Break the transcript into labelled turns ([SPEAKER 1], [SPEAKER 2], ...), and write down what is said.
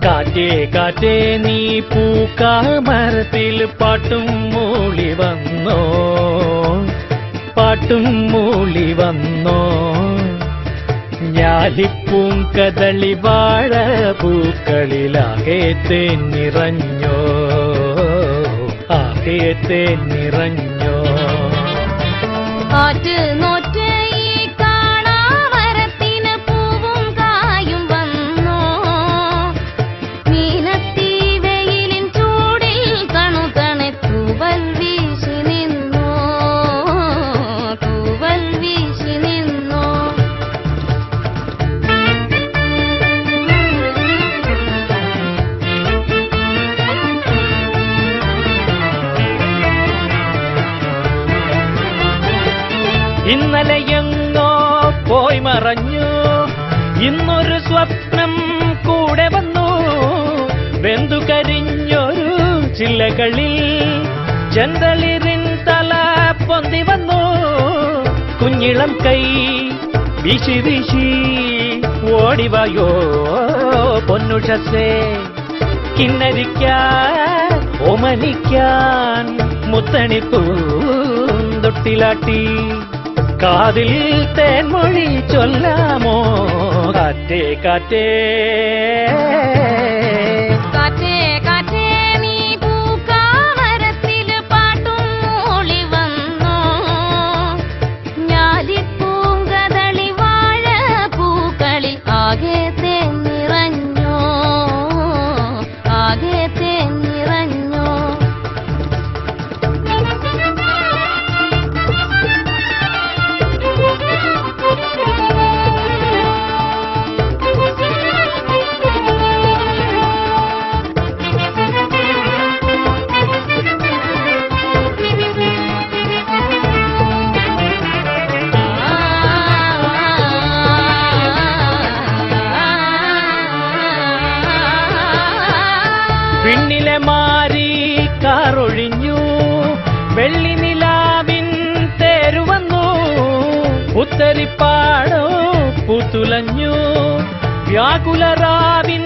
[SPEAKER 1] കാറ്റേ കാറ്റേ നീ പൂക്കാമരത്തിൽ പാട്ടും മൂളി വന്നോ, പാട്ടും മൂളി വന്നോ. ഞാലിപ്പൂങ്കദളി വാഴ പൂക്കളിലാകെ തേൻ നിറഞ്ഞോ, ആകെ തേൻ നിറഞ്ഞോ.
[SPEAKER 2] കാറ്റ് നോറ്റ് ഈ കാണാമരത്തിന് പൂവും കായും വന്നോ, മീനത്തി വെയിലിൻ ചൂടിൽ കണുതണെ തൂവൽ വീശി നിന്നോ, തൂവൽ വീശി നിന്നോ.
[SPEAKER 1] ഇന്നലെയെങ്ങോ പോയി മറഞ്ഞു, ഇന്നൊരു സ്വപ്നം കൂടെ വന്നു. വെന്തു കരിഞ്ഞൊരു ചില്ലകളിൽ ചെന്തളിരിൻ തല പൊന്തി വന്നു. കുഞ്ഞിളം കൈ വീശി വീശി ഓടിവായോ പൊന്നുഷസേ, കിന്നരിക്കാൻ ഓമനിക്കാൻ മുത്തണിപ്പൂന്തൊട്ടിലാട്ടി. കാതിൽ തേൻമൊഴി ചൊല്ലാമോ കാറ്റേ കാറ്റേ.
[SPEAKER 2] കാറ്റേ കാറ്റേ നീ പൂക്കാമരത്തിൽ പാട്ടും മൂളി വന്നോ, ഞാലിപ്പൂങ്കദളി വാഴ പൂക്കളിൽ ആകെ തേൻ നിറഞ്ഞോ, ആകെ തേൻ നിറഞ്ഞോ.
[SPEAKER 1] പിന്നിലെ മാരി കാറൊഴിഞ്ഞു, വെള്ളിനിലാവിൻ തേരുവന്നു. പുത്തരിപ്പാടോ പൂത്തുലഞ്ഞു, വ്യാകുലരാവിൻ